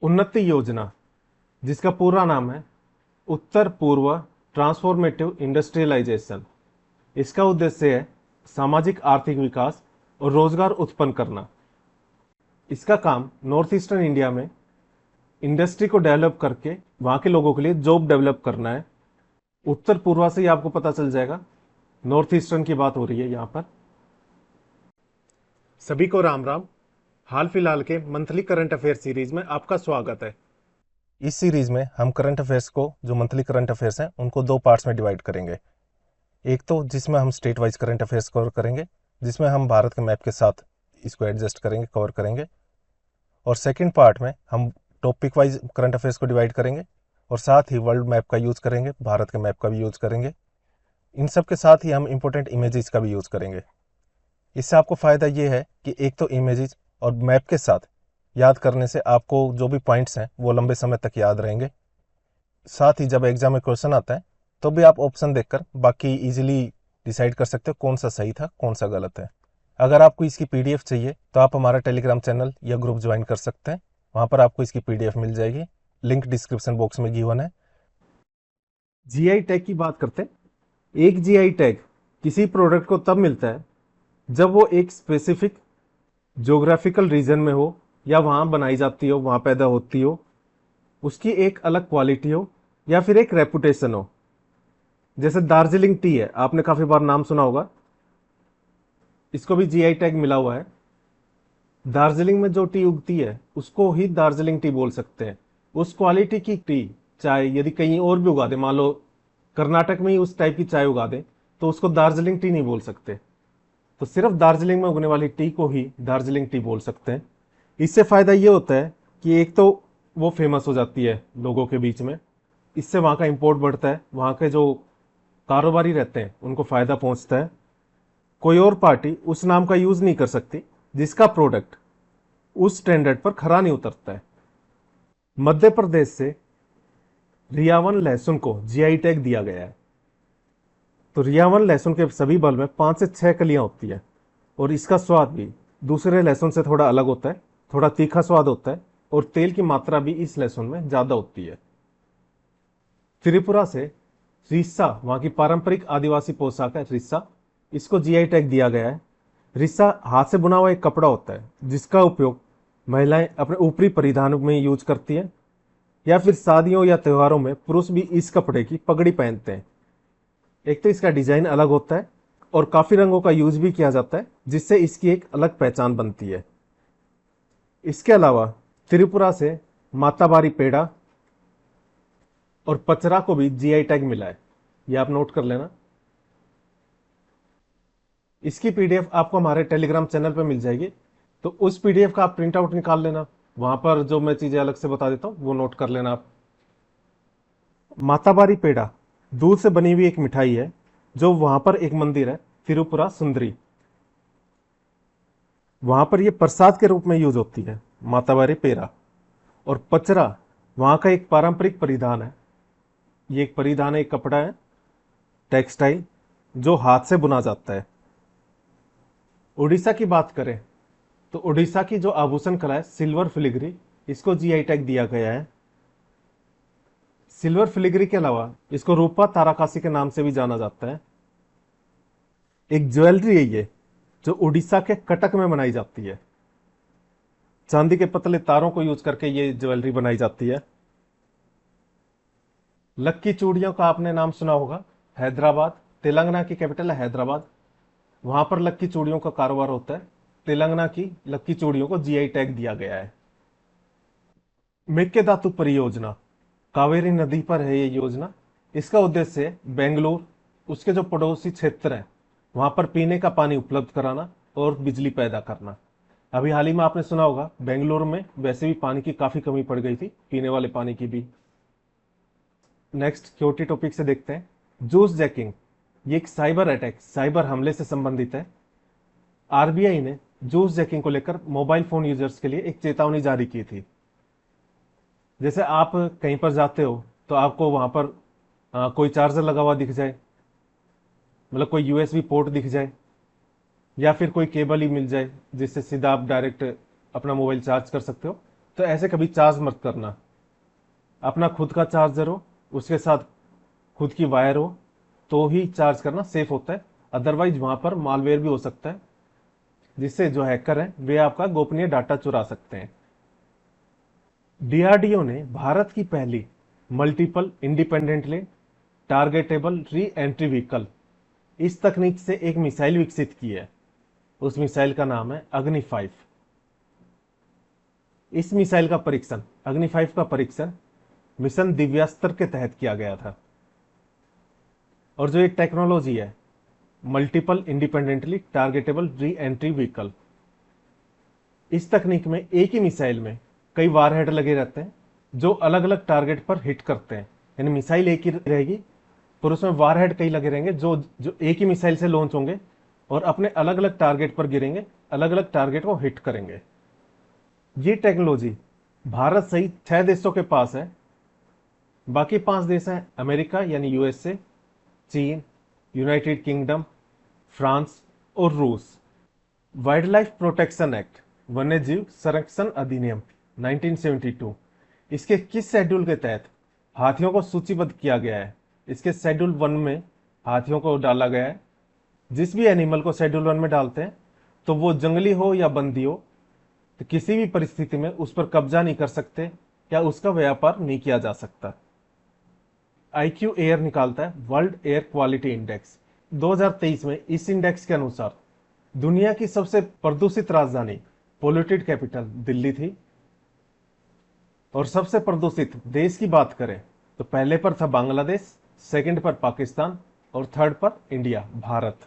उन्नति योजना, जिसका पूरा नाम है उत्तर पूर्व ट्रांसफॉर्मेटिव इंडस्ट्रियलाइजेशन। इसका उद्देश्य है सामाजिक आर्थिक विकास और रोजगार उत्पन्न करना। इसका काम नॉर्थ ईस्टर्न इंडिया में इंडस्ट्री को डेवलप करके वहां के लोगों के लिए जॉब डेवलप करना है। उत्तर पूर्वा से ही आपको पता चल जाएगा, नॉर्थ ईस्टर्न की बात हो रही है यहाँ पर। सभी को राम राम। हाल फिलहाल के मंथली करंट अफेयर सीरीज में आपका स्वागत है। इस सीरीज में हम करंट अफेयर्स को, जो मंथली करंट अफेयर्स हैं, उनको दो पार्ट्स में डिवाइड करेंगे। एक तो जिसमें हम state wise current affairs cover करेंगे, जिसमें हम भारत के मैप के साथ इसको एडजस्ट करेंगे, कवर करेंगे। और सेकंड पार्ट में हम टॉपिक वाइज करंट अफेयर्स को डिवाइड करेंगे और साथ ही वर्ल्ड मैप का यूज करेंगे, भारत के मैप का भी यूज करेंगे। इन सब के साथ ही हम इंपॉर्टेंट इमेजेस का भी यूज करेंगे। इससे आपको फायदा ये है कि एक तो इमेजेस और मैप के साथ याद करने से आपको जो भी पॉइंट्स हैं वो लंबे समय तक याद रहेंगे। साथ ही जब एग्जाम में क्वेश्चन आता है तो भी आप ऑप्शन देखकर बाकी इजीली डिसाइड कर सकते हो कौन सा सही था, कौन सा गलत है। अगर आपको इसकी पीडीएफ चाहिए तो आप हमारा टेलीग्राम चैनल या ग्रुप ज्वाइन कर सकते हैं। वहां पर आपको इसकी पीडीएफ मिल जाएगी, लिंक डिस्क्रिप्शन बॉक्स में गिवन है। जीआई टैग की बात करते हैं। एक जीआई टैग किसी प्रोडक्ट को तब मिलता है जब वो एक स्पेसिफिक ज्योग्राफिकल रीजन में हो या वहां बनाई जाती हो, वहां पैदा होती हो, उसकी एक अलग क्वालिटी हो या फिर एक रेपुटेशन हो। जैसे दार्जिलिंग टी है, आपने काफी बार नाम सुना होगा, इसको भी जीआई टैग मिला हुआ है। दार्जिलिंग में जो टी उगती है उसको ही दार्जिलिंग टी बोल सकते हैं। उस क्वालिटी की टी चाय यदि कहीं और भी उगा दे, मान लो कर्नाटक में ही उस टाइप की चाय उगा दे, तो उसको दार्जिलिंग टी नहीं बोल सकते। तो सिर्फ दार्जिलिंग में उगने वाली टी को ही दार्जिलिंग टी बोल सकते हैं। इससे फायदा ये होता है कि एक तो वो फेमस हो जाती है लोगों के बीच में, इससे वहां का इंपोर्ट बढ़ता है, वहां के जो कारोबारी रहते हैं उनको फायदा पहुंचता है। कोई और पार्टी उस नाम का यूज नहीं कर सकती जिसका प्रोडक्ट उस स्टैंडर्ड पर खरा नहीं उतरता है। मध्य प्रदेश से रियावन लहसुन को जीआई टैग दिया गया है। तो रियावन लहसुन के सभी बल में 5 से 6 कलियां होती है और इसका स्वाद भी दूसरे लहसुन से थोड़ा अलग होता है, थोड़ा तीखा स्वाद होता है और तेल की मात्रा भी इस लहसुन में ज्यादा होती है। त्रिपुरा से रिस्सा, वहां की पारंपरिक आदिवासी पोशाक है रिस्सा, इसको जीआई टैग दिया गया है। रिस्सा हाथ से बुना हुआ एक कपड़ा होता है जिसका उपयोग महिलाएं अपने ऊपरी परिधान में यूज करती हैं, या फिर शादियों या त्योहारों में पुरुष भी इस कपड़े की पगड़ी पहनते हैं। एक तो इसका डिजाइन अलग होता है और काफी रंगों का यूज भी किया जाता है जिससे इसकी एक अलग पहचान बनती है। इसके अलावा त्रिपुरा से माताबारी पेड़ा और पचरा को भी जीआई टैग मिला है, ये आप नोट कर लेना। इसकी पीडीएफ आपको हमारे टेलीग्राम चैनल पे मिल जाएगी, तो उस पीडीएफ का आप प्रिंट आउट निकाल लेना। वहां पर जो मैं चीजें अलग से बता देता हूं वो नोट कर लेना आप। माताबारी पेड़ा दूध से बनी हुई एक मिठाई है जो वहां पर एक मंदिर है तिरुपुरा सुंदरी, वहां पर यह प्रसाद के रूप में यूज होती है, माताबारी पेड़ा। और पचरा वहां का एक पारंपरिक परिधान है, ये एक परिधान है, एक कपड़ा है, टेक्सटाइल, जो हाथ से बुना जाता है। उड़ीसा की बात करें तो उड़ीसा की जो आभूषण कला है सिल्वर फिलिग्री, इसको जीआई टैग दिया गया है। सिल्वर फिलिग्री के अलावा इसको रूपा ताराकासी के नाम से भी जाना जाता है। एक ज्वेलरी है ये जो उड़ीसा के कटक में बनाई जाती है, चांदी के पतले तारों को यूज करके ये ज्वेलरी बनाई जाती है। लक्की चूड़ियों का आपने नाम सुना होगा, हैदराबाद, तेलंगाना की कैपिटल है हैदराबाद, वहां पर लक्की चूड़ियों का कारोबार होता है। तेलंगाना की लक्की चूड़ियों को जीआई टैग दिया गया है। मेकेदातु परियोजना, कावेरी नदी पर है ये योजना। इसका उद्देश्य बेंगलुरु, उसके जो पड़ोसी क्षेत्र है वहां पर पीने का पानी उपलब्ध कराना और बिजली पैदा करना। अभी हाल ही में आपने सुना होगा बेंगलुरु में वैसे भी पानी की काफी कमी पड़ गई थी, पीने वाले पानी की भी। नेक्स्ट क्योटी टॉपिक से देखते हैं जूस जैकिंग, ये एक साइबर अटैक, साइबर हमले से संबंधित है। आरबीआई ने जूस जैकिंग को लेकर मोबाइल फोन यूजर्स के लिए एक चेतावनी जारी की थी। जैसे आप कहीं पर जाते हो तो आपको वहां पर कोई चार्जर लगा हुआ दिख जाए, मतलब कोई यूएसबी पोर्ट दिख जाए, या फिर कोई केबल ही मिल जाए जिससे सीधा आप डायरेक्ट अपना मोबाइल चार्ज कर सकते हो, तो ऐसे कभी चार्ज मत करना। अपना खुद का चार्जर हो, उसके साथ खुद की वायर हो, तो ही चार्ज करना सेफ होता है। अदरवाइज वहां पर मालवेयर भी हो सकता है, जिससे जो हैकर हैं वे आपका गोपनीय डाटा चुरा सकते हैं। डीआरडीओ ने भारत की पहली multiple independently targetable re entry vehicle, इस तकनीक से एक मिसाइल विकसित की है। उस मिसाइल का नाम है अग्नि 5। इस मिसाइल का परीक्षण, अग्नि 5 का परीक्षण मिशन दिव्यास्त्र के तहत किया गया था। और जो ये टेक्नोलॉजी है multiple independently targetable re entry vehicle, इस तकनीक में एक ही मिसाइल में कई वारहेड लगे रहते हैं जो अलग अलग टारगेट पर हिट करते हैं। यानी मिसाइल एक ही रहेगी पर उसमें वारहेड कई लगे रहेंगे जो जो एक ही मिसाइल से लॉन्च होंगे और अपने अलग अलग टारगेट पर गिरेंगे, अलग अलग टारगेट को हिट करेंगे। ये टेक्नोलॉजी भारत सहित 6 देशों के पास है। बाकी 5 देश हैं अमेरिका यानी यूएसए, चीन, यूनाइटेड किंगडम, फ्रांस और रूस। वाइल्ड लाइफ प्रोटेक्शन एक्ट, वन्य जीव संरक्षण अधिनियम 1972, इसके किस शेड्यूल के तहत हाथियों को सूचीबद्ध किया गया है? इसके शेड्यूल 1 में हाथियों को डाला गया है। जिस भी एनिमल को शेड्यूल 1 में डालते हैं तो वो जंगली हो या बंदी हो, तो किसी भी परिस्थिति में उस पर कब्जा नहीं कर सकते या उसका व्यापार नहीं किया जा सकता। आईक्यू एयर निकालता है वर्ल्ड एयर क्वालिटी इंडेक्स। 2023 में इस इंडेक्स के अनुसार दुनिया की सबसे प्रदूषित राजधानी, पोल्यूटेड कैपिटल, दिल्ली थी। और सबसे प्रदूषित देश की बात करें तो पहले पर था बांग्लादेश, सेकंड पर पाकिस्तान और थर्ड पर इंडिया, भारत।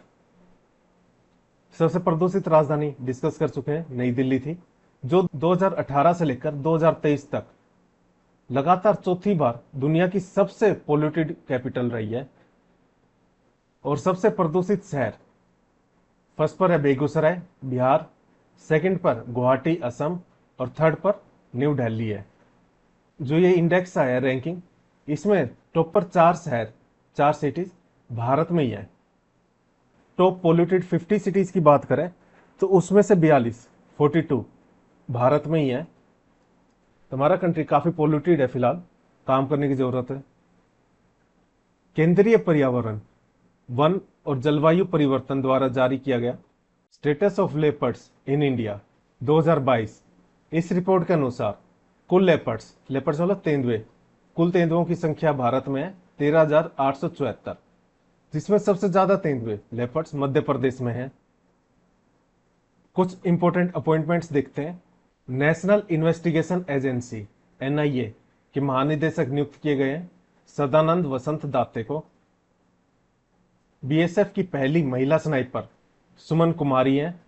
सबसे प्रदूषित राजधानी डिस्कस कर चुके हैं, नई दिल्ली थी, जो 2018 से लेकर 2023 तक लगातार चौथी बार दुनिया की सबसे पोल्यूटेड कैपिटल रही है। और सबसे प्रदूषित शहर, फर्स्ट पर है बेगूसराय, बिहार, सेकंड पर गुवाहाटी, असम और थर्ड पर न्यू दिल्ली है। जो ये इंडेक्स आया रैंकिंग, इसमें टॉप पर 4 शहर, 4 सिटीज भारत में ही है। टॉप पोल्यूटेड 50 सिटीज की बात करें तो उसमें से 42 भारत में ही है। हमारा कंट्री काफी पोल्यूटेड है, फिलहाल काम करने की जरूरत है। केंद्रीय पर्यावरण, वन और जलवायु परिवर्तन द्वारा जारी किया गया status of leopards in India 2022, इस रिपोर्ट के अनुसार कुल लेपर्ड्स मतलब तेंदुए, कुल तेंदुओं की संख्या भारत में है 13,874, जिसमें सबसे ज्यादा तेंदुए लेपर्ड्स मध्य प्रदेश में हैं। कुछ इंपॉर्टेंट अपॉइंटमेंट्स देखते हैं। नेशनल इन्वेस्टिगेशन एजेंसी एनआईए के महानिदेशक नियुक्त किए गए हैं सदानंद वसंत दाते को। बीएसएफ की पहली महिला स्नाइपर सुमन कुमारी हैं।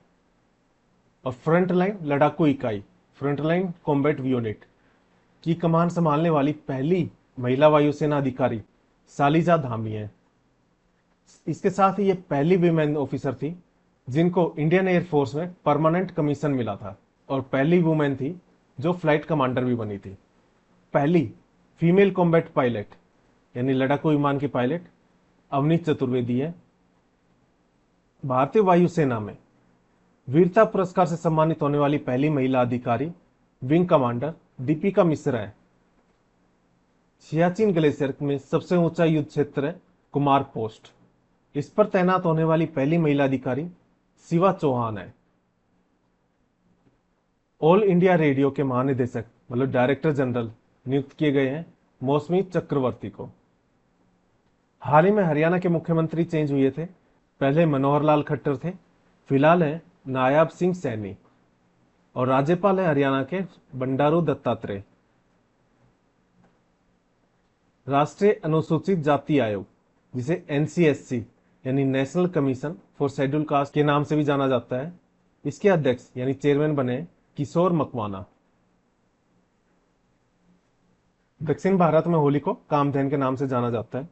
और फ्रंटलाइन लड़ाकू इकाई, फ्रंटलाइन कॉम्बैट यूनिट की कमान संभालने वाली पहली महिला वायुसेना अधिकारी सालिजा धामी है। इसके साथ ही ये पहली वीमेन ऑफिसर थी जिनको इंडियन एयरफोर्स में परमानेंट कमीशन मिला था, और पहली वुमेन थी जो फ्लाइट कमांडर भी बनी थी। पहली फीमेल कॉम्बैट पायलट यानी लड़ाकू विमान की पायलट अवनी चतुर्वेदी है। भारतीय वायुसेना में वीरता पुरस्कार से सम्मानित होने वाली पहली महिला अधिकारी विंग कमांडर दीपिका मिश्रा है। सियाचिन ग्लेशियर में सबसे ऊंचा युद्ध क्षेत्र है कुमार पोस्ट, इस पर तैनात होने वाली पहली महिला अधिकारी शिवा चौहान है। ऑल इंडिया रेडियो के महानिदेशक मतलब डायरेक्टर जनरल नियुक्त किए गए हैं मौसमी चक्रवर्ती को। हाल ही में हरियाणा के मुख्यमंत्री चेंज हुए थे, पहले मनोहर लाल खट्टर थे, फिलहाल है नायाब सिंह सैनी, और राज्यपाल है हरियाणा के बंडारू दत्तात्रेय। राष्ट्रीय अनुसूचित जाति आयोग, जिसे एनसीएससी यानी national commission for schedule caste के नाम से भी जाना जाता है, इसके अध्यक्ष यानी चेयरमैन बने किशोर मकवाना। दक्षिण भारत में होली को कामधेन के नाम से जाना जाता है।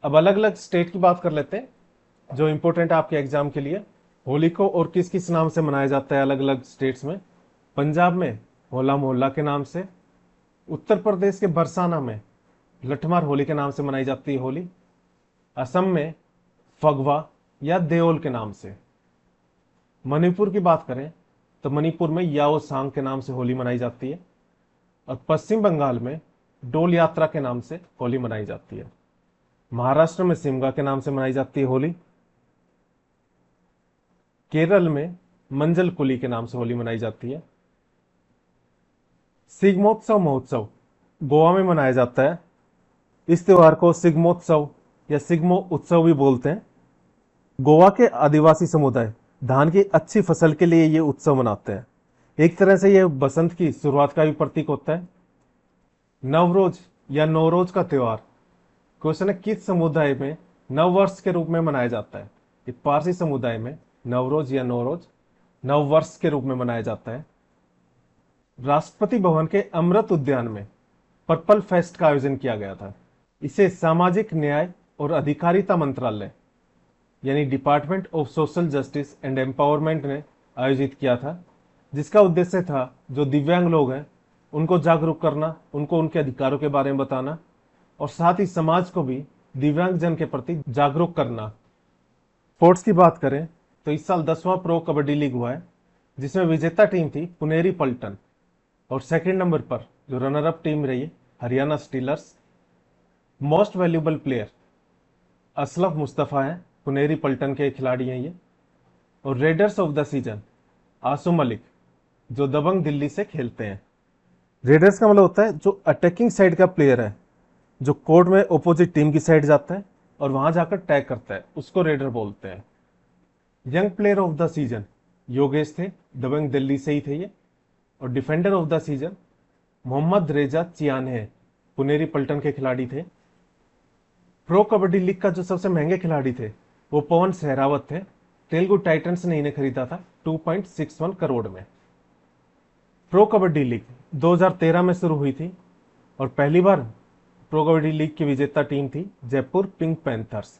अब अलग अलग स्टेट की बात कर लेते हैं जो इंपॉर्टेंट है आपके एग्जाम के लिए। होली को और किस किस नाम से मनाया जाता है अलग अलग स्टेट्स में? पंजाब में होला मोहल्ला के नाम से, उत्तर प्रदेश के बरसाना में लठमार होली के नाम से मनाई जाती है होली, असम में फगवा या देओल के नाम से। मणिपुर की बात करें तो मणिपुर में याओ सांग के नाम से होली मनाई जाती है और पश्चिम बंगाल में डोल यात्रा के नाम से होली मनाई जाती है। महाराष्ट्र में सिमगा के नाम से मनाई जाती है होली। केरल में मंजल कुली के नाम से होली मनाई जाती है। सिग्मोत्सव महोत्सव गोवा में मनाया जाता है। इस त्योहार को सिग्मोत्सव या सिग्मो उत्सव भी बोलते हैं। गोवा के आदिवासी समुदाय धान की अच्छी फसल के लिए ये उत्सव मनाते हैं। एक तरह से यह बसंत की शुरुआत का भी प्रतीक होता है। नवरोज या नौरोज का त्योहार क्वेश्चन है किस समुदाय में नववर्ष के रूप में मनाया जाता है। ये पारसी समुदाय में नवरोज या नौरोज नववर्ष के रूप में मनाया जाता है। राष्ट्रपति भवन के अमृत उद्यान में पर्पल फेस्ट का आयोजन किया गया था। इसे सामाजिक न्याय और अधिकारिता मंत्रालय यानी department of social justice and empowerment ने आयोजित किया था, जिसका उद्देश्य था जो दिव्यांग लोग हैं उनको जागरूक करना, उनको उनके अधिकारों के बारे में बताना और साथ ही समाज को भी दिव्यांग जन के प्रति जागरूक करना। स्पोर्ट्स की बात करें तो इस साल 10वां प्रो कबड्डी लीग हुआ है, जिसमें विजेता टीम थी पुनेरी पल्टन और सेकंड नंबर पर जो रनर अप टीम रही है Haryana Steelers. Most valuable player Aslaf Mustafa है, पुनेरी पल्टन के खिलाड़ी हैं ये। और raiders of the season Ashu Malik जो दबंग दिल्ली से खेलते हैं। रेडर्स का मतलब होता है जो अटैकिंग साइड का प्लेयर है, जो कोर्ट में ओपोजिट टीम की साइड जाता है और वहां जाकर टैग करता है, उसको रेडर बोलते हैं। Young player of the season Yogesh थे, दबंग दिल्ली से ही थे ये। और defender of the season Mohammad Reza Chiyaneh है, पुनेरी पल्टन के खिलाड़ी थे। प्रो कबड्डी लीग का जो सबसे महंगे खिलाड़ी थे वो पवन सहरावत थे। तेलुगु टाइटंस ने इन्हें खरीदा था 2.61 करोड़ में। प्रो कबड्डी लीग 2013 में शुरू हुई थी और पहली बार प्रो कबड्डी लीग की विजेता टीम थी जयपुर पिंक पैंथर्स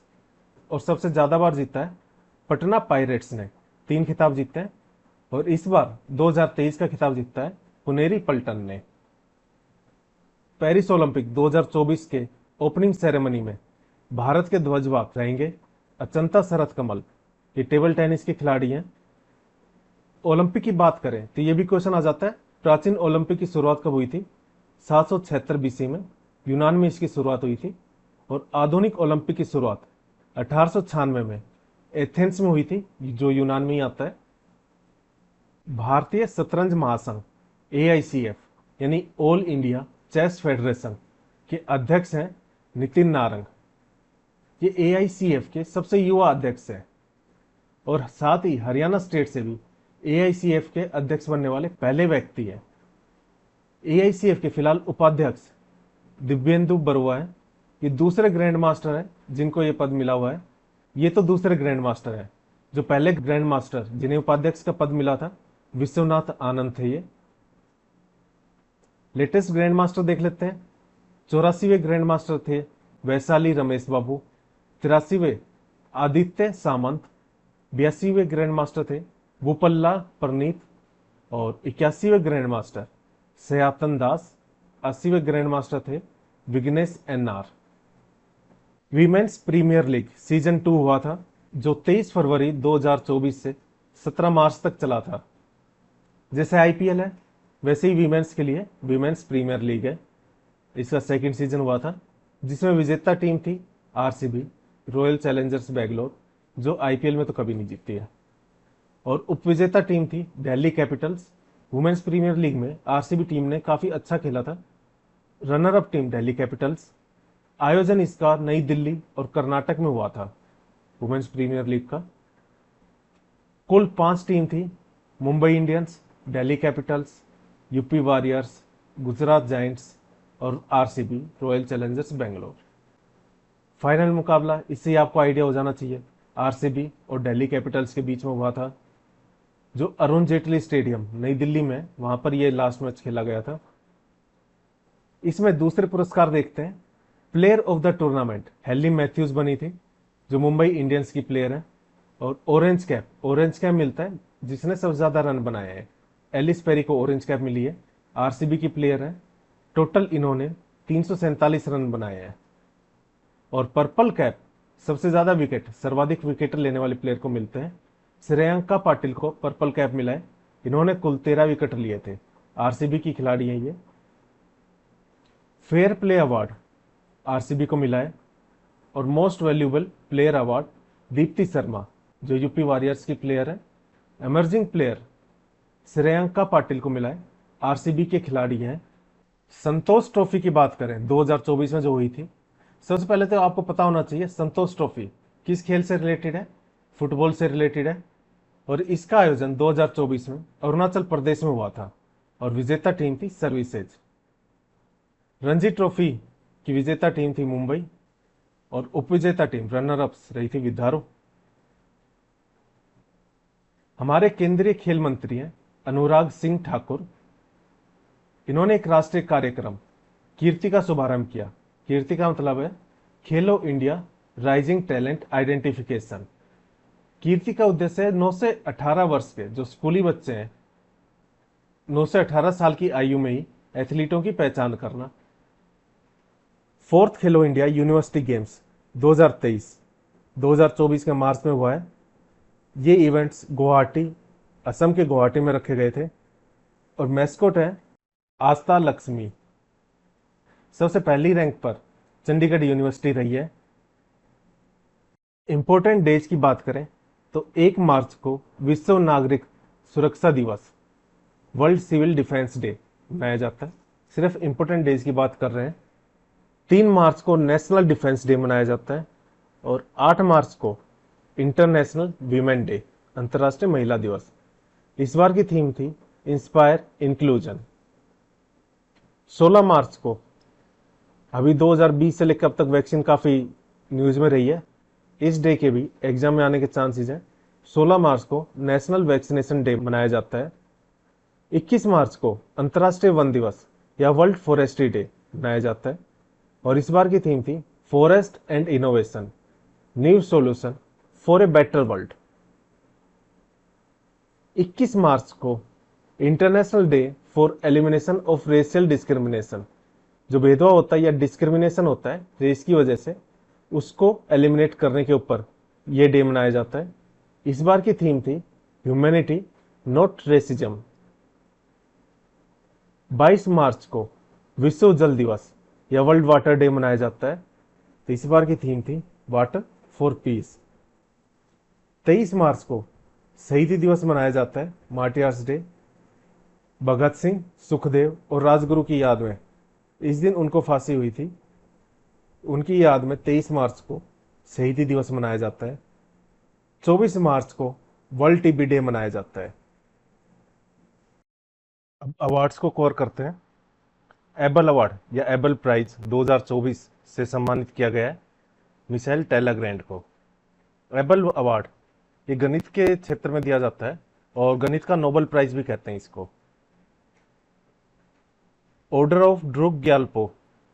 और सबसे ज्यादा बार जीता है पटना पायरेट्स ने, 3 खिताब जीते हैं। और इस बार 2023 का खिताब जीता है पुनेरी पल्टन ने। पेरिस ओलंपिक 2024 के ओपनिंग सेरेमनी में भारत के ध्वजवाहक रहेंगे अचंता शरथ कमल, ये टेबल टेनिस के खिलाड़ी हैं। ओलंपिक की बात करें तो ये भी क्वेश्चन आ जाता है प्राचीन ओलंपिक की शुरुआत कब हुई थी। 776 बीसी में यूनान में इसकी शुरुआत हुई थी और आधुनिक ओलंपिक की शुरुआत 1896 में एथेंस में हुई थी, जो यूनान में ही आता है। भारतीय शतरंज महासंघ AICF यानी ऑल इंडिया चेस फेडरेशन के अध्यक्ष हैं नितिन नारंग। ये AICF के सबसे युवा अध्यक्ष हैं और साथ ही हरियाणा स्टेट से भी AICF के अध्यक्ष बनने वाले पहले व्यक्ति हैं। AICF के फिलहाल उपाध्यक्ष दिव्येंदु बरुआ है। ये दूसरे ग्रैंड मास्टर हैं जिनको ये पद मिला हुआ है। ये तो दूसरे ग्रैंड मास्टर है, जो पहले ग्रैंड मास्टर जिन्हें उपाध्यक्ष का पद मिला था विश्वनाथ आनंद थे ये। लेटेस्ट ग्रैंड मास्टर देख लेते हैं। 84वें ग्रैंड मास्टर थे वैशाली रमेश बाबू। 83वें आदित्य सामंत। 82वें ग्रैंड मास्टर थे भूपल्ला परनीत और 81वें ग्रैंड मास्टर सयातन दास। 80वें ग्रैंड मास्टर थे Vighnesh NR। Women's premier league season 2 हुआ था, जो 23 फरवरी 2024 से 17 मार्च तक चला था। जैसे IPL है वैसे ही वीमेन्स के लिए वीमेन्स प्रीमियर लीग है। इसका सेकंड सीजन हुआ था, जिसमें विजेता टीम थी RCB रॉयल चैलेंजर्स बेंगलोर, जो IPL में तो कभी नहीं जीती है। और उपविजेता टीम थी Delhi Capitals. Women's premier league में RCB टीम ने काफी अच्छा खेला था। Runner up team Delhi Capitals. आयोजन इसका नई दिल्ली और कर्नाटक में हुआ था वुमेन्स प्रीमियर लीग का। कुल 5 टीम थी Mumbai Indians, Delhi Capitals, UP warriors, Gujarat giants और RCB royal Challengers Bangalore. Final मुकाबला इससे आपको आइडिया हो जाना चाहिए RCB और दिल्ली कैपिटल्स के बीच में हुआ था, जो अरुण जेटली स्टेडियम नई दिल्ली में, वहां पर यह लास्ट मैच खेला गया था। इसमें दूसरे पुरस्कार देखते हैं। Player of the tournament Hayley Matthews बनी थी, जो मुंबई इंडियंस की प्लेयर है। और ऑरेंज कैप मिलता है जिसने सबसे ज्यादा रन बनाए हैं। एलिस पेरी को ऑरेंज कैप मिली है, RCB की प्लेयर है। टोटल इन्होंने 347 रन बनाए हैं। और पर्पल कैप सबसे ज्यादा विकेट, सर्वाधिक विकेट लेने वाले प्लेयर को मिलते हैं। श्रेयांका पाटिल को पर्पल कैप मिला है, इन्होंने कुल 13 विकेट लिए थे। आरसीबी की खिलाड़ी है ये। फेयर प्ले अवार्ड आरसीबी को मिला है। और most valuable player award Deepti Sharma, जो यूपी वॉरियर्स की प्लेयर है। एमर्जिंग प्लेयर श्रेयांका पाटिल को मिला है, आरसीबी के खिलाड़ी हैं। संतोष ट्रॉफी की बात करें 2024 में जो हुई थी, सबसे पहले तो आपको पता होना चाहिए संतोष ट्रॉफी किस खेल से रिलेटेड है। फुटबॉल से रिलेटेड है। और इसका आयोजन 2024 में अरुणाचल प्रदेश में हुआ था और विजेता टीम थी सर्विसेज। रणजी ट्रॉफी की विजेता टीम थी मुंबई और उपविजेता टीम रनर अप्स रही थी विदारो। हमारे केंद्रीय खेल मंत्री हैं अनुराग सिंह ठाकुर। इन्होंने एक राष्ट्रीय कार्यक्रम कीर्ति का शुभारंभ किया। कीर्ति का मतलब है खेलो इंडिया राइजिंग टैलेंट आइडेंटिफिकेशन। कीर्ति का उद्देश्य है 9 से 18 वर्ष के जो स्कूली बच्चे हैं, 9 से 18 साल की आयु में ही एथलीटों की पहचान करना। फोर्थ खेलो इंडिया यूनिवर्सिटी गेम्स 2023 2024 के मार्च में हुआ है। ये इवेंट्स गुवाहाटी, असम के गुवाहाटी में रखे गए थे और मैस्कोट है आस्था लक्ष्मी। सबसे पहली रैंक पर चंडीगढ़ यूनिवर्सिटी रही है। इंपॉर्टेंट डेज की बात करें तो 1 मार्च को विश्व नागरिक सुरक्षा दिवस, वर्ल्ड सिविल डिफेंस डे मनाया जाता है। सिर्फ इंपॉर्टेंट डेज की बात कर रहे हैं। 3 मार्च को नेशनल डिफेंस डे मनाया जाता है और 8 मार्च को इंटरनेशनल वीमेन डे, अंतर्राष्ट्रीय महिला दिवस। इस बार की थीम थी इंस्पायर इंक्लूजन। 16 मार्च को, अभी 2020 से लेकर अब तक वैक्सीन काफी न्यूज में रही है, इस डे के भी एग्जाम में आने के चांसेस हैं। 16 मार्च को नेशनल वैक्सीनेशन डे मनाया जाता है। 21 मार्च को अंतर्राष्ट्रीय वन दिवस या वर्ल्ड फॉरेस्ट्री डे मनाया जाता है और इस बार की थीम थी forest and innovation, new solution for a better world. 21 मार्च को international day for elimination of racial discrimination. जो भेदभाव होता है या डिस्क्रिमिनेशन होता है रेस की वजह से, उसको एलिमिनेट करने के ऊपर यह डे मनाया जाता है। इस बार की थीम थी ह्यूमैनिटी नॉट रेसिज्म। 22 मार्च को विश्व जल दिवस या वर्ल्ड वाटर डे मनाया जाता है। तो इस बार की थीम थी वाटर फॉर पीस। 23 मार्च को शहीदी दिवस मनाया जाता है, मार्टियर्स डे। भगत सिंह, सुखदेव और राजगुरु की याद में इस दिन उनको फांसी हुई थी, उनकी याद में 23 मार्च को शहीदी दिवस मनाया जाता है। 24 मार्च को वर्ल्ड टीबी डे मनाया जाता है। अब अवार्ड्स को कवर करते हैं। एबल अवार्ड या एबल प्राइज 2024 से सम्मानित किया गया है मिशेल टेलाग्रैंड को। एबल अवार्ड ये गणित के क्षेत्र में दिया जाता है और गणित का नोबेल प्राइज भी कहते हैं इसको। ऑर्डर ऑफ ड्रुक ग्याल्पो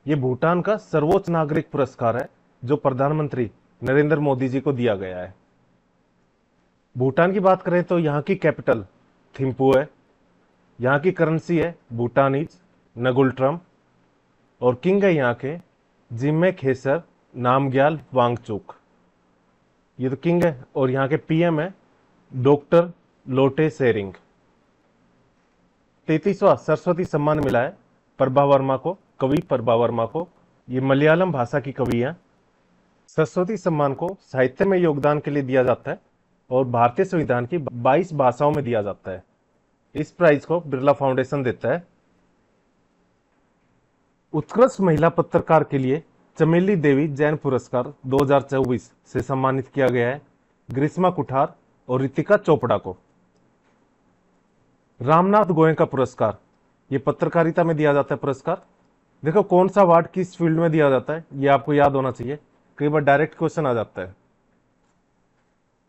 ये भूटान का सर्वोच्च नागरिक पुरस्कार है जो प्रधानमंत्री नरेंद्र मोदी जी को दिया गया है। भूटान की बात करें तो यहाँ की कैपिटल थिम्पू है। यहाँ की करेंसी है भूटानीज नगुल्ट्रम और किंग है यहाँ के जिम्मे खेसर नामग्याल वांगचुक। ये तो किंग है और यहाँ के पीएम है डॉक्टर लोटे शेरिंग। 33वां सरस्वती सम्मान मिला है प्रभा वर्मा को, कवि प्रभा वर्मा को। ये मलयालम भाषा की कवि हैं। सरस्वती सम्मान को साहित्य में योगदान के लिए दिया जाता है और भारतीय संविधान की 22 भाषाओं में दिया जाता है। इस प्राइज को बिरला फाउंडेशन देता है। उत्कृष्ट महिला पत्रकार के लिए चमेली देवी जैन पुरस्कार 2024 से सम्मानित किया गया है ग्रीष्मा कुठार और रितिका चोपड़ा को। रामनाथ गोयनका पुरस्कार ये पत्रकारिता में दिया जाता है पुरस्कार। देखो कौन सा अवार्ड किस फील्ड में दिया जाता है ये आपको याद होना चाहिए, कई बार डायरेक्ट क्वेश्चन आ जाता है।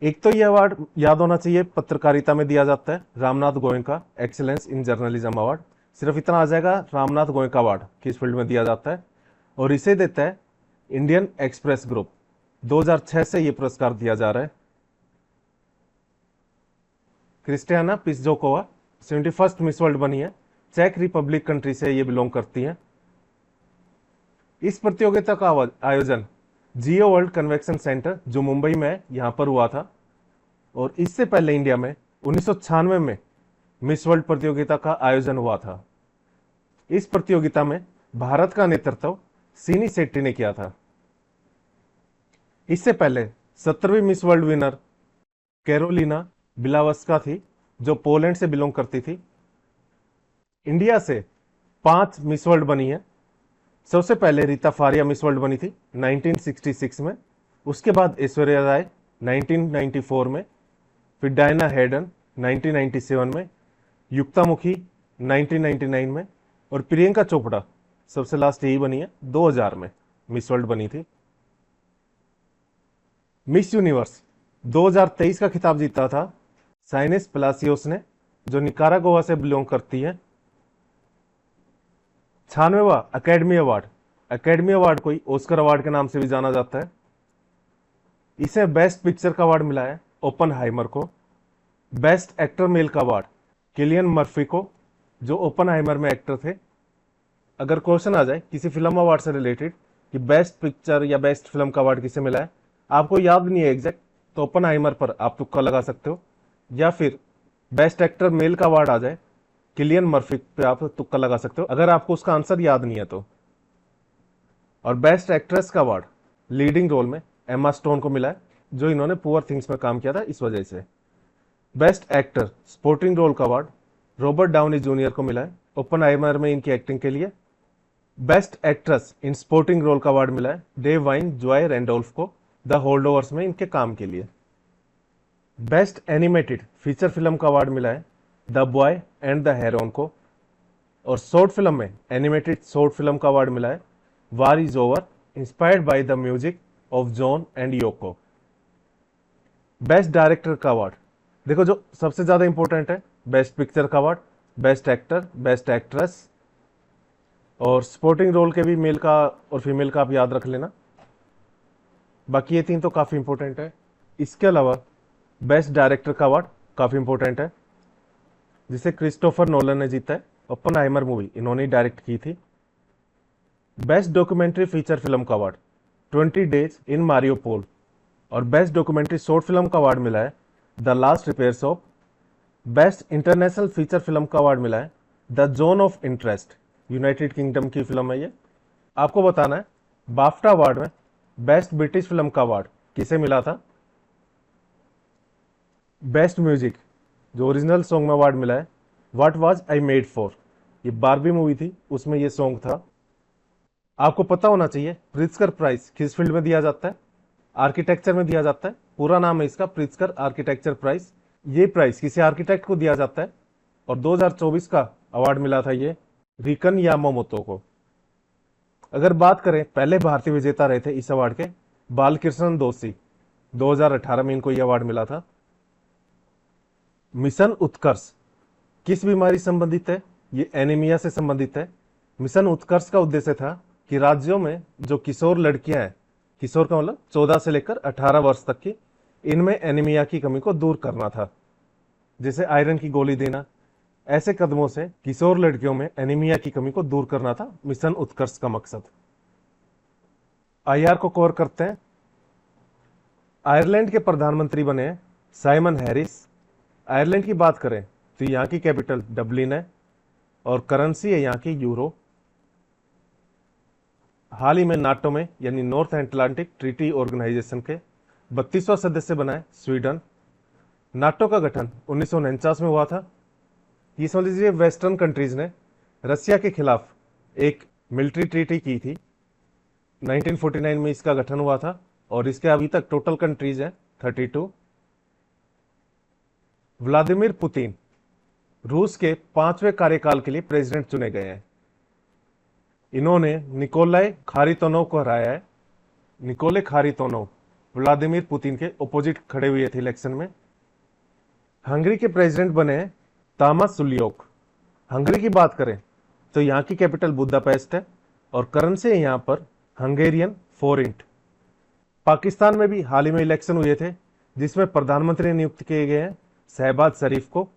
एक तो ये अवार्ड याद होना चाहिए पत्रकारिता में दिया जाता है Ramnath Goenka excellence in journalism award. सिर्फ इतना आ जाएगा रामनाथ गोयनका अवार्ड किस फील्ड में दिया जाता है। और इसे देता है इंडियन एक्सप्रेस ग्रुप। 2006 से ये पुरस्कार दिया जा रहा है। क्रिस्टियाना पिस्जोकोवा 71st मिस वर्ल्ड बनी है, चेक रिपब्लिक कंट्री से ये बिलोंग करती हैं। इस प्रतियोगिता का आयोजन जियो वर्ल्ड कन्वेंशन सेंटर जो मुंबई में है यहां पर हुआ था और इससे पहले इंडिया में 1996 में मिस वर्ल्ड प्रतियोगिता का आयोजन हुआ था। इस प्रतियोगिता में भारत का नेतृत्व सिनी शेट्टी ने किया था। इससे पहले 17वीं Miss World winner Karolina Bielawska थी, जो पोलैंड से बिलोंग करती थी। इंडिया से 5 मिस वर्ल्ड बनी है। सबसे पहले रीता फारिया मिस वर्ल्ड बनी थी 1966 में, उसके बाद ऐश्वर्या राय 1994 में, फिर डायना हेडन 1997 में, युक्ता मुखी 1999 में, और प्रियंका चोपड़ा सबसे लास्ट यही बनी है 2000 में मिस वर्ल्ड बनी थी। मिस यूनिवर्स 2023 का खिताब जीता था साइनेस पलासियोस ने, जो निकारागुआ से बिलोंग करती है। 96वां अकेडमी अवार्ड, अकेडमी अवार्ड को ऑस्कर अवार्ड के नाम से भी जाना जाता है। इसे बेस्ट पिक्चर का अवार्ड मिला है ओपनहाइमर को। बेस्ट एक्टर मेल का अवार्ड किलियन मर्फी को, जो ओपनहाइमर में एक्टर थे। अगर क्वेश्चन आ जाए किसी फिल्म अवार्ड से रिलेटेड कि बेस्ट पिक्चर या बेस्ट फिल्म का अवार्ड किसे मिला है, आपको याद नहीं है एग्जैक्ट, तो ओपनहाइमर पर आप तुक्का लगा सकते हो, या फिर बेस्ट एक्टर मेल का अवार्ड आ जाए किलियन मर्फी पे आप तुक्का लगा सकते हो अगर आपको उसका आंसर याद नहीं है तो। और बेस्ट एक्ट्रेस का अवार्ड लीडिंग रोल में एमा स्टोन को मिला है, जो इन्होंने पुअर थिंग्स में काम किया था इस वजह से। बेस्ट एक्टर सपोर्टिंग रोल का अवार्ड रॉबर्ट डाउनी जूनियर को मिला है ओपनहाइमर में इनकी एक्टिंग के लिए। Best actress in supporting role का अवार्ड मिला है डेव वाइन जॉय रैंडोल्फ को द होल्डओवर्स में इनके काम के लिए। बेस्ट एनिमेटेड फीचर फिल्म का अवार्ड मिला है the boy and the heron को, और शॉर्ट फिल्म में एनिमेटेड शॉर्ट फिल्म का अवार्ड मिला है war is over inspired by the music of John and योको। Best director का अवार्ड, देखो जो सबसे ज्यादा इंपॉर्टेंट है, बेस्ट पिक्चर का award, best actor, best actress, और सपोर्टिंग रोल के भी मेल का और फीमेल का आप याद रख लेना। बाकी ये 3 तो काफी इंपॉर्टेंट है। इसके अलावा बेस्ट डायरेक्टर का अवार्ड काफी इंपॉर्टेंट है, जिसे क्रिस्टोफर नोलन ने जीता है। ओपनहाइमर मूवी इन्होंने डायरेक्ट की थी। बेस्ट डॉक्यूमेंट्री फीचर फिल्म का अवार्ड 20 डेज इन मारियोपोल, और बेस्ट डॉक्यूमेंट्री शॉर्ट फिल्म का अवार्ड मिला है the last repair shop. Best international feature film का अवार्ड मिला है the zone of interest, United kingdom की फिल्म है ये। आपको बताना है बाफ्टा अवार्ड में बेस्ट ब्रिटिश फिल्म का अवार्ड किसे मिला था। बेस्ट म्यूजिक जो ओरिजिनल सॉन्ग में अवार्ड मिला है what was I made for, ये बारबी मूवी थी उसमें ये सॉन्ग था। आपको पता होना चाहिए प्रित्जकर प्राइज किस फील्ड में दिया जाता है, आर्किटेक्चर में दिया जाता है। पूरा नाम है इसका प्रित्जकर आर्किटेक्चर प्राइज। ये प्राइज किसी आर्किटेक्ट को दिया जाता है, और 2024 का अवार्ड मिला था ये रिकन यामामोतो को। अगर बात करें पहले भारतीय विजेता रहे थे इस अवार्ड के बालकृष्ण दोषी, 2018 में इनको यह अवार्ड मिला था। मिशन उत्कर्ष किस बीमारी संबंधित है, ये एनीमिया से संबंधित है। मिशन उत्कर्ष का उद्देश्य था कि राज्यों में जो किशोर लड़कियां हैं, किशोर का मतलब 14 से लेकर 18 वर्ष तक की, इनमें एनीमिया की कमी को दूर करना था, जैसे आयरन की गोली देना। ऐसे कदमों से किशोर लड़कियों में एनीमिया की कमी को दूर करना था मिशन उत्कर्ष का मकसद। आईआर को कवर करते हैं। आयरलैंड के प्रधानमंत्री बने हैं साइमन हैरिस। आयरलैंड की बात करें तो यहाँ की कैपिटल डबलिन है, और करेंसी है यहाँ की यूरो। हाल ही में नाटो में यानी नॉर्थ एटलांटिक ट्रीटी ऑर्गेनाइजेशन के 32वां सदस्य बना है स्वीडन। नाटो का गठन 1949 में हुआ था। ये समझ लीजिए वेस्टर्न कंट्रीज ने रसिया के खिलाफ एक मिलिट्री ट्रीटी की थी। 1949 में इसका गठन हुआ था, और इसके अभी तक टोटल कंट्रीज हैं 32। व्लादिमीर पुतिन रूस के 5वें कार्यकाल के लिए प्रेसिडेंट चुने गए हैं। इन्होंने निकोलाई खारितोनोव को हराया है। निकोले खारितोनोव व्लादिमीर पुतिन के ऑपोजिट खड़े हुए थे इलेक्शन में। हंगरी के प्रेसिडेंट बने हैं तामास सुलियोक। हंगरी की बात करें तो यहाँ की कैपिटल बुदापेस्ट है, और करेंसी है यहाँ पर हंगेरियन फोरिंट। पाकिस्तान में भी हाल ही में इलेक्शन हुए थे, जिसमें प्रधानमंत्री नियुक्त किए गए हैं शहबाज शरीफ को,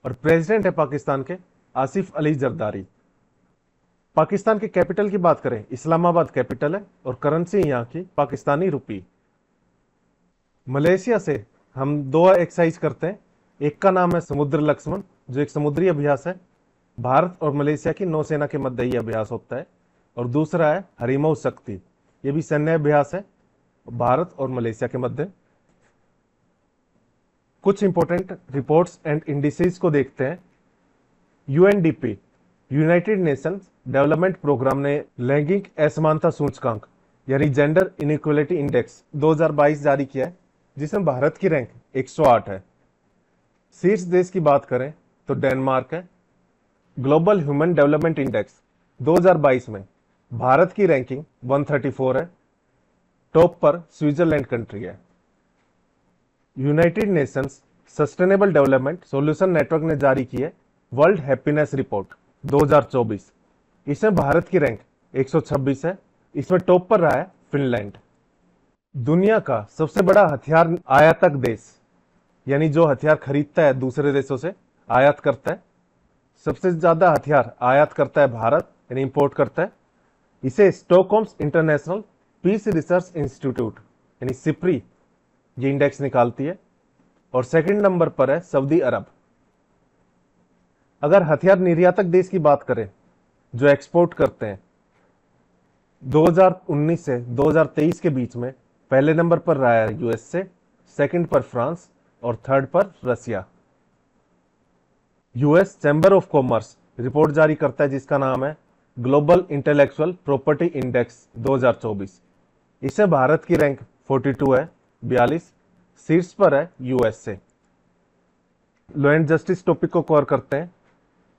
और प्रेसिडेंट है पाकिस्तान के आसिफ अली जरदारी। पाकिस्तान के कैपिटल की बात करें इस्लामाबाद कैपिटल है, और करेंसी यहाँ की पाकिस्तानी रुपी। मलेशिया से हम 2 एक्सरसाइज करते हैं। एक का नाम है समुद्र लक्ष्मण, जो एक समुद्री अभ्यास है। भारत और मलेशिया की नौसेना के मध्य ये अभ्यास होता है। और दूसरा है हरिमऊ शक्ति, ये भी सैन्य अभ्यास है भारत और मलेशिया के मध्य। कुछ इंपॉर्टेंट रिपोर्ट्स एंड इंडिसेस को देखते हैं। UNDP, united nations development programme ने लैंगिक असमानता सूचकांक यानी जेंडर इनइक्वलिटी इंडेक्स 2022 जारी किया है, जिसमें भारत की रैंक 108 है। शीर्ष देश की बात करें तो डेनमार्क है। ग्लोबल ह्यूमन डेवलपमेंट इंडेक्स 2022 में भारत की रैंकिंग 134 है। टॉप पर स्विट्जरलैंड कंट्री है। United Nations sustainable development solution network ने जारी की है वर्ल्ड हैप्पीनेस रिपोर्ट 2024। इसमें भारत की रैंक 126 है। इसमें टॉप पर रहा है फिनलैंड। दुनिया का सबसे बड़ा हथियार आयातक देश, यानी जो हथियार खरीदता है दूसरे देशों से, आयात करता है, सबसे ज्यादा हथियार आयात करता है भारत, यानी इंपोर्ट करता है। इसे स्टॉकहोम्स इंटरनेशनल पीस रिसर्च इंस्टीट्यूट यानी सिप्री ये इंडेक्स निकालती है। और सेकंड नंबर पर है सऊदी अरब। अगर हथियार निर्यातक देश की बात करें जो एक्सपोर्ट करते हैं, 2019 से 2023 के बीच में पहले नंबर पर रहा है यूएसए, सेकंड पर फ्रांस और थर्ड पर Russia. US Chamber of Commerce report जारी करता है जिसका नाम है ग्लोबल इंटेलेक्चुअल प्रॉपर्टी इंडेक्स 2024। इससे भारत की रैंक 42 है, 42। शीर्ष पर है USA. Law and justice topic को कवर करते हैं।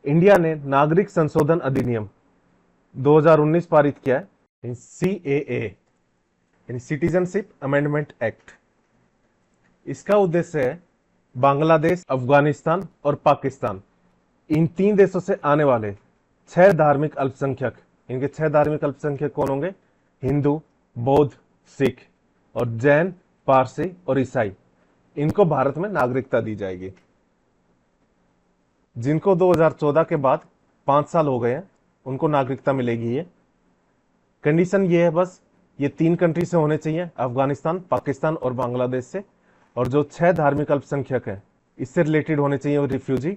इंडिया ने नागरिक संशोधन अधिनियम 2019 पारित किया है, सीएए यानी सिटीजनशिप अमेंडमेंट एक्ट। इसका उद्देश्य है बांग्लादेश, अफगानिस्तान और पाकिस्तान, इन 3 देशों से आने वाले 6 धार्मिक अल्पसंख्यक, इनके 6 धार्मिक अल्पसंख्यक कौन होंगे? हिंदू, बौद्ध, सिख और जैन, पारसी और ईसाई, इनको भारत में नागरिकता दी जाएगी। जिनको 2014 के बाद 5 साल हो गए हैं उनको नागरिकता मिलेगी। ये कंडीशन ये है, बस ये 3 कंट्री से होने चाहिए, अफगानिस्तान, पाकिस्तान और बांग्लादेश से। और जो 6 धार्मिक अल्पसंख्यक है इससे रिलेटेड होने चाहिए वो रिफ्यूजी।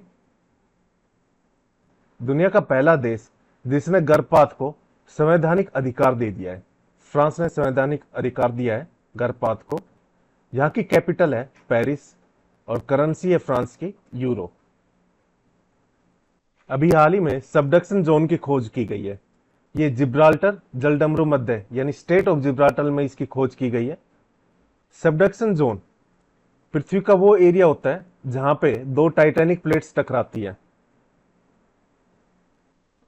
दुनिया का पहला देश जिसने गर्भपात को संवैधानिक अधिकार दे दिया है, फ्रांस ने संवैधानिक अधिकार दिया है गर्भपात को। यहाँ की कैपिटल है पेरिस और करेंसी है फ्रांस की यूरो। अभी हाल ही में सबडक्शन जोन की खोज की गई है। ये जिब्राल्टर जलडमरू मध्य यानी स्टेट ऑफ जिब्राल्टर में इसकी खोज की गई है। सबडक्शन जोन पृथ्वी का वो एरिया होता है जहां पे 2 टाइटैनिक प्लेट्स टकराती है।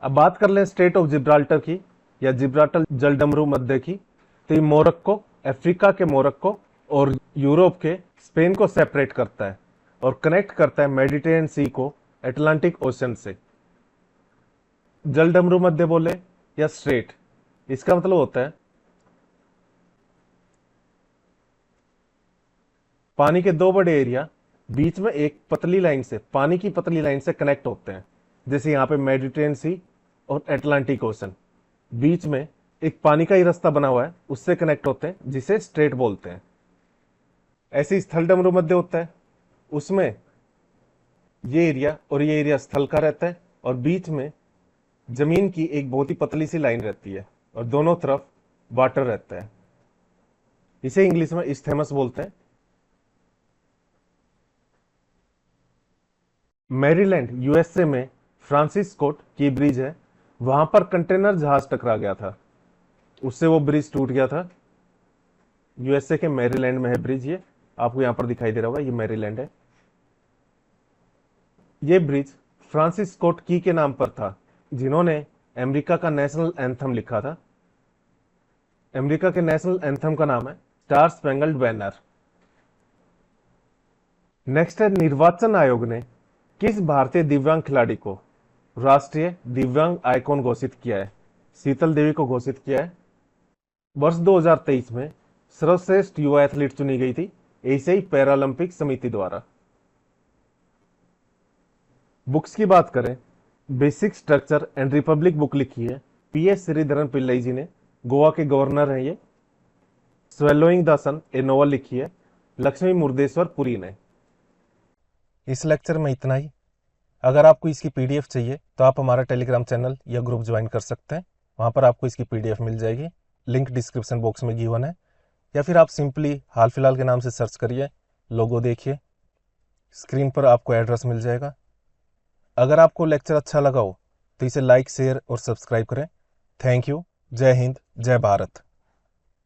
अब बात कर लें स्टेट ऑफ जिब्राल्टर की या जिब्राल्टर जलडमरू मध्य की, तो ये मोरक्को, अफ्रीका के मोरक्को और यूरोप के स्पेन को सेपरेट करता है और कनेक्ट करता है मेडिटेरियन सी को अटलांटिक ओशन से। जलडमरू मध्य बोले या स्ट्रेट, इसका मतलब होता है पानी के 2 बड़े एरिया बीच में एक पतली लाइन से, पानी की पतली लाइन से कनेक्ट होते हैं। जैसे यहाँ पे मेडिटेरियन सी और अटलांटिक ओशन, बीच में एक पानी का ही रास्ता बना हुआ है, उससे कनेक्ट होते हैं जिसे स्ट्रेट बोलते हैं। ऐसे स्थल डमरू मध्य होता है, उसमें ये एरिया और ये एरिया स्थल का रहता है और बीच में जमीन की एक बहुत ही पतली सी लाइन रहती है और दोनों तरफ वाटर रहता है। इसे इंग्लिश में इस्थेमस बोलते हैं। मैरीलैंड यूएसए में फ्रांसिस स्कॉट की ब्रिज है, वहां पर कंटेनर जहाज टकरा गया था, उससे वो ब्रिज टूट गया था। यूएसए के मैरीलैंड में है ब्रिज, ये आपको यहां पर दिखाई दे रहा होगा, ये मैरीलैंड है। ये ब्रिज फ्रांसिस स्कॉट की के नाम पर था, जिन्होंने अमेरिका का नेशनल एंथम लिखा था। अमेरिका के नेशनल एंथम का नाम है स्टार स्पैंगल्ड बैनर। नेक्स्ट है, निर्वाचन आयोग ने किस भारतीय दिव्यांग खिलाड़ी को राष्ट्रीय दिव्यांग आइकॉन घोषित किया है? शीतल देवी को घोषित किया है। वर्ष 2023 में सर्वश्रेष्ठ युवा एथलीट चुनी गई थी एशियाई पैरालंपिक समिति द्वारा। बुक्स की बात करें, basic structure and Republic book लिखी है पीएस श्रीधरन पिल्लई जी ने, गोवा के गवर्नर हैं ये। Swallowing the sun a novel लिखी है लक्ष्मी मुर्देश्वर पुरी ने। इस लेक्चर में इतना ही। अगर आपको इसकी पीडीएफ चाहिए तो आप हमारा टेलीग्राम चैनल या ग्रुप ज्वाइन कर सकते हैं, वहाँ पर आपको इसकी पीडीएफ मिल जाएगी। लिंक डिस्क्रिप्शन बॉक्स में गिवन है, या फिर आप सिंपली हाल फिलहाल के नाम से सर्च करिए, लोगो देखिए, स्क्रीन पर आपको एड्रेस मिल जाएगा। अगर आपको लेक्चर अच्छा लगा हो तो इसे लाइक, शेयर और सब्सक्राइब करें। Thank you. जय हिंद, जय भारत।